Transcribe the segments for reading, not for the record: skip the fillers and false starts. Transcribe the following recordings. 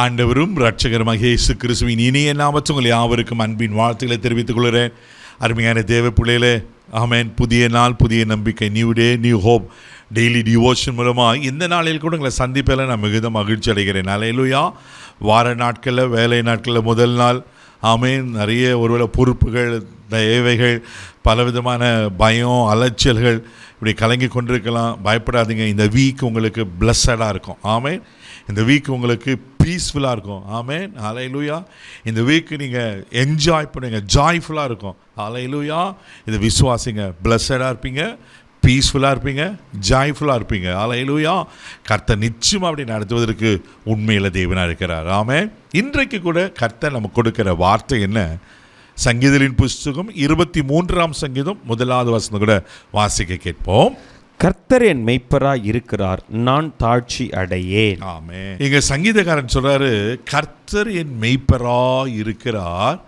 ஆண்டவரும் இரட்சகருமாகிய இயேசு கிறிஸ்துவின் இனிய நாமத்தில் உங்கள் யாவருக்கும் அன்பின் வாழ்த்துக்களை தெரிவித்துக் கொள்கிறேன். அருமையான தேவ பிள்ளைகளே, ஆமென். புதிய நாள், புதிய நம்பிக்கை, new day, new hope. Daily devotion மூலமாக இந்த நாளில் கூட உங்களை சந்திப்பில் நான் மிகுந்த மகிழ்ச்சி அடைகிறேன். அல்லேலூயா. வார நாட்களில், வேலை நாட்களில் முதல் நாள், ஆமென். நிறைய ஒருவேளை பொறுப்புகள், தேவைகள், பலவிதமான பயம், அலைச்சல்கள் இப்படி கலங்கி கொண்டிருக்கலாம். பயப்படாதீங்க. இந்த வீக் உங்களுக்கு பிளஸ்ஸடாக இருக்கும். ஆமென். இந்த வீக் உங்களுக்கு பீஸ்ஃபுல்லாக இருக்கும். ஆமென். அல்லேலூயா. இந்த வீக் நீங்கள் என்ஜாய் பண்ணுவீங்க, ஜாய்ஃபுல்லாக இருக்கும். அல்லேலூயா. இதை விசுவாசிங்க. பிளஸ்ஸடாக இருப்பீங்க, பீஸ்ஃபுல்லாக இருப்பீங்க, ஜாய்ஃபுல்லாக இருப்பீங்க. அல்லேலூயா. கர்த்தர் நிச்சயமாக அப்படி நடத்துவதற்கு உண்மையில் தேவனாக இருக்கிறார். ஆமென். இன்றைக்கு கூட கர்த்தர் நமக்கு கொடுக்கிற வார்த்தை என்ன? சங்கீதங்களின் புஸ்தகம் 23ஆம் சங்கீதம் 1வது வசனம் கூட வாசிக்க கேட்போம். கர்த்தர் என் மெய்ப்பராய் இருக்கிறார், நான் தாழ்ச்சி அடையேன். ஆமென். இங்க சங்கீதக்காரன் சொல்றாரு, கர்த்தர் என் மெய்ப்பராய் இருக்கிறார்,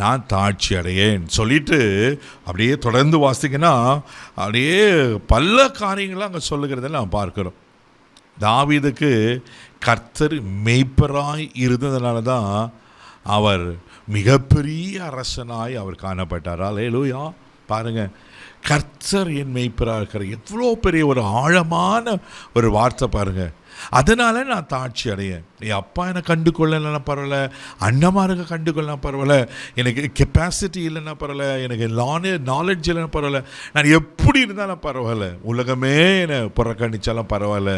நான் தாழ்ச்சி அடையேன் சொல்லிட்டு அப்படியே தொடர்ந்து வாசிங்கன்னா அப்படியே பல காரியங்களை அங்கே சொல்லுகிறத நாம் பார்க்கிறோம். தாவீதுக்கு கர்த்தர் மெய்ப்பராய் இருந்ததுனால தான் அவர் மிகப்பெரிய அரசனாய் அவர் காணப்பட்டார். அல்லேலூயா. பாருங்க, கர்த்தர் என் மெய்ப்பராக இருக்கிற எவ்வளோ பெரிய ஒரு ஆழமான ஒரு வார்த்தை பாருங்க. அதனால நான் தாட்சி அடையேன். என் அப்பா என்னை கண்டு கொள்ளலைன்னா பரவாயில்ல, அண்ணமாருக்கு கண்டு கொள்ளலாம் பரவாயில்ல, எனக்கு கெப்பாசிட்டி இல்லைன்னா பரவாயில்ல, எனக்கு நாலேஜ் இல்லைன்னா பரவாயில்ல, நான் எப்படி இருந்தாலும் பரவாயில்ல, உலகமே என்னை புறக்கணிச்சாலும் பரவாயில்ல,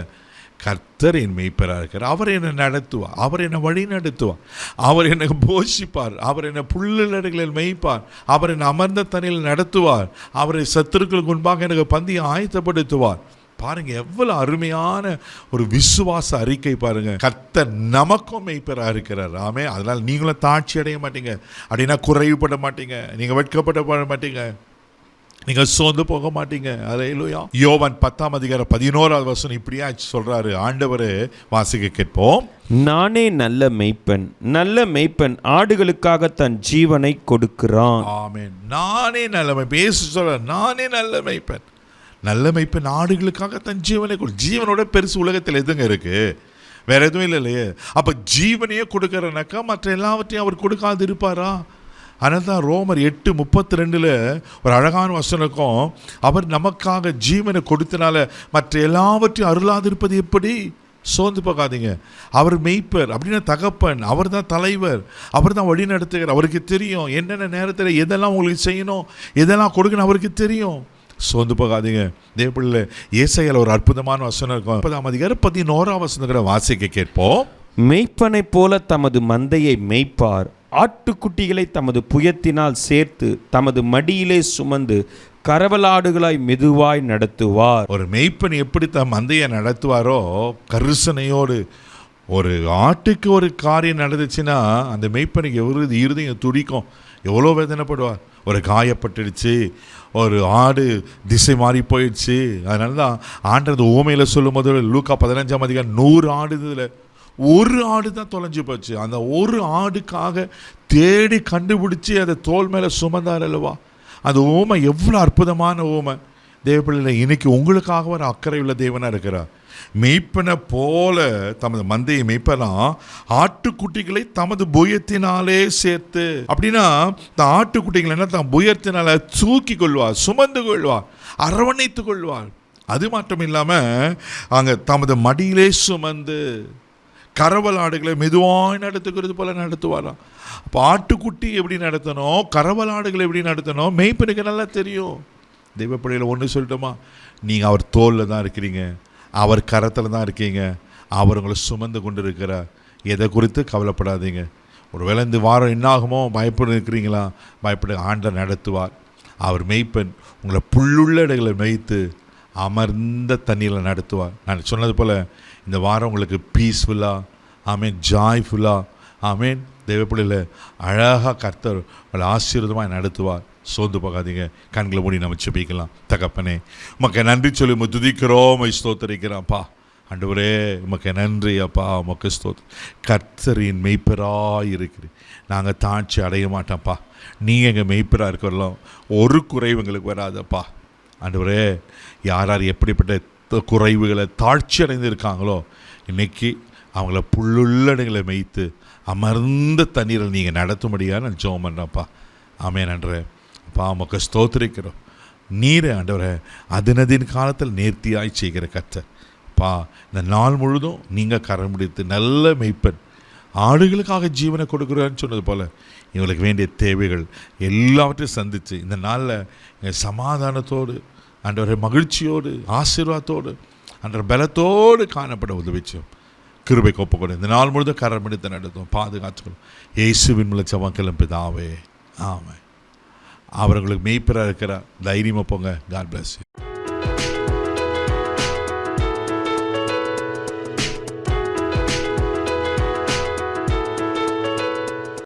கர்த்தர் என் மெய்ப்பராக இருக்கிறார். அவர் என்னை நடத்துவார், அவர் என்னை வழி நடத்துவார், அவர் என்னை போஷிப்பார், அவர் என்னை புல்லிடங்களில் மேய்ப்பார், அவர் என்னை அமர்ந்த தண்ணியில் நடத்துவார், அவரை சத்துருக்களுக்கு முன்பாக எனக்கு பந்தியை ஆயத்தப்படுத்துவார். பாருங்க, எவ்வளவு அருமையான ஒரு விசுவாச அறிக்கை பாருங்க. கர்த்தர் நமக்கும் மெய்ப்பராக இருக்கிறார். ஆமே. அதனால் நீங்களும் தாட்சி அடைய மாட்டீங்க, அப்படின்னா குறைவுபட மாட்டீங்க, நீங்கள் வெட்கப்பட மாட்டீங்க, நீங்கள் சோர்ந்து போக மாட்டீங்க. அல்லேலூயா. யோவான் 10ஆம் அதிகாரம் 11வது வசனம் இப்படியா சொல்றாரு. ஆண்டவரே, வாசிக்க கேட்போம். நானே நல்ல மெய்ப்பன், நல்ல மெய்ப்பன் ஆடுகளுக்காக தன் ஜீவனை கொடுக்கிறான். ஆமென். நானே நல்ல மெய்ப்பன். இயேசு சொல்றார், நானே நல்ல மெய்ப்பன். நல்ல மெய்ப்பன் ஆடுகளுக்காக தன் ஜீவனை கொடு. ஜீவனோட பெருசு உலகத்தில் எதுங்க இருக்கு? வேற எதுவும் இல்லையே. அப்ப ஜீவனையே கொடுக்கறனாக்கா மற்ற எல்லாவற்றையும் அவர் கொடுக்காது இருப்பாரா? அதனால தான் ரோமர் 8:32 ஒரு அழகான வசனம் இருக்கும். அவர் நமக்காக ஜீவனை கொடுத்தனால மற்ற எல்லாவற்றையும் அருளாதிருப்பது எப்படி? சோர்ந்து போகாதீங்க. அவர் மெய்ப்பர், அப்படின்னா தகப்பன், அவர் தான் தலைவர், அவர் தான் வழி நடத்துகிறார். அவருக்கு தெரியும் என்னென்ன நேரத்தில் எதெல்லாம் உங்களுக்கு செய்யணும், எதெல்லாம் கொடுக்கணும், அவருக்கு தெரியும். சோர்ந்து போகாதீங்க. தேவப்பிள்ளை, ஏசாயால ஒரு அற்புதமான வசனம் இருக்கும். 30ஆம் அதிகாரம் 11ஆம் வசனம் வாசிக்க கேட்போம். மெய்ப்பனைப் போல தமது மந்தையை மெய்ப்பார், ஆட்டுக்குட்டிகளை தமது புயத்தினால் சேர்த்து தமது மடியிலே சுமந்து கரவலாடுகளாய் மெதுவாய் நடத்துவார். ஒரு மெய்ப்பன் எப்படி தம் மந்தையை நடத்துவாரோ கரிசனையோடு, ஒரு ஆட்டுக்கு ஒரு காரியம் நடந்துச்சுன்னா அந்த மெய்ப்பனுக்கு எவ்வளவு இருதயம் துடிக்கும், எவ்வளோ வேதனைப்படுவார். ஒரு காயப்பட்டுடுச்சு, ஒரு ஆடு திசை மாறி போயிடுச்சு. அதனால தான் ஆண்டது ஊமையில் சொல்லும் போது லூக்கா 15ஆம் அதிகாரம் 100 ஆடு இதில் ஒரு ஆடு தான் தொலைஞ்சு போச்சு. அந்த ஒரு ஆடுக்காக தேடி கண்டுபிடிச்சி அதை தோல் மேலே சுமந்தார் அல்லவா? அந்த ஊமை எவ்வளோ அற்புதமான ஊமை. தேவப்பிள்ளையில் இன்னைக்கு உங்களுக்காக ஒரு அக்கறை உள்ள தேவனாக இருக்கிறார். மெய்ப்பனை போல தமது மந்தையை மெய்ப்பலாம், ஆட்டுக்குட்டிகளை தமது புயத்தினாலே சேர்த்து. அப்படின்னா இந்த ஆட்டுக்குட்டிகளை என்ன தான் புயத்தினால தூக்கி கொள்வார், சுமந்து கொள்வார், அரவணைத்து கொள்வார். அது மட்டும் இல்லாமல் அங்கே தமது மடியிலே சுமந்து கரவல் ஆடுகளை மெதுவாக நடத்துக்கிறது போல நடத்துவாராம். அப்போ ஆட்டுக்குட்டி எப்படி நடத்தணும், கரவல் ஆடுகளை எப்படி நடத்தணும், மெய்ப்பனுக்கு நல்லா தெரியும். தெய்வப்படையில் ஒன்று சொல்லட்டுமா, நீங்கள் அவர் தோளில் தான் இருக்கிறீங்க, அவர் கரத்தில் தான் இருக்கீங்க, அவர் உங்களை சுமந்து கொண்டு இருக்கிறார். எதை குறித்து கவலைப்படாதீங்க. ஒரு வேளை இந்த வாரம் என்ன ஆகுமோ பயப்பட இருக்கிறீங்களா? பயப்பட. ஆண்டவர் நடத்துவார். அவர் மெய்ப்பன் உங்களை புல்லுள்ள இடங்களை மேய்த்து அமர்ந்த தண்ணியில் நடத்துவார். நான் சொன்னது போல் இந்த வாரம் உங்களுக்கு பீஸ்ஃபுல்லாக, ஆமீன், ஜாய்ஃபுல்லாக, ஆமீன், தெய்வப்பிள்ளையில் அழகாக கர்த்தர் உங்களை ஆசீர்வாதமாக நடத்துவார். சோர்ந்து போகாதீங்க. கண்களை மூடி நம்ம ஜெபிக்கலாம். தகப்பனே, உமக்கு நன்றி சொல்லி உம்மை துதிக்கிறோம், உம்மை ஸ்தோத்திரிக்கிறோம்ப்பா. ஆண்டவரே, உமக்கு நன்றி அப்பா, உமக்கு ஸ்தோத்திரம். கர்த்தரின் மெய்ப்பராக இருக்கிறேன், நாங்கள் தாட்சி அடைய மாட்டோம்ப்பா. நீங்கள் எங்கள் மெய்ப்பராக இருக்கிறோம், ஒரு குறைவு எங்களுக்கு வராதப்பா. ஆண்டவரே, யார் யார் எப்படிப்பட்ட குறைவுகளை தாழ்ச்சி அடைந்து இருக்காங்களோ இன்னைக்கு அவங்கள புல்லுள்ளடைகளை மேய்த்து அமர்ந்த தண்ணீரில் நீங்கள் நடத்தும்படியாக நான் ஜெபம் பண்ணுறேன்ப்பா. ஆமென் ஆண்டவரே. அப்பா உமக்கு ஸ்தோத்திரிக்கிறோம். நீரை ஆண்டவரே அதினதின் காலத்தில் நேர்த்தியாய் செய்கிற கர்த்தர். பா இந்த நாள் முழுதும் நீங்கள் கரம் பிடித்து நல்ல மெய்ப்பன் ஆடுகளுக்காக ஜீவனை கொடுக்குறான்னு சொன்னது போல் இவங்களுக்கு வேண்டிய தேவைகள் எல்லாவற்றையும் சந்தித்து இந்த நாளில் சமாதானத்தோடு ஆண்டவரே மகிழ்ச்சியோடு ஆசீர்வாதத்தோடு ஆண்டவர் பலத்தோடு காணப்பட உதவிச்சோம். கிருபை கொப்பக்கூட இந்த நாள் முழுதும் கரம் பிடித்து நடத்தும் பாதுகாத்துக்கணும். இயேசுவின் மூலம் ஜெபம் பிதாவே ஆமென். அவர்களுக்கு மெய்ப்பராக இருக்கிற தைரியமாக போங்க. God bless you.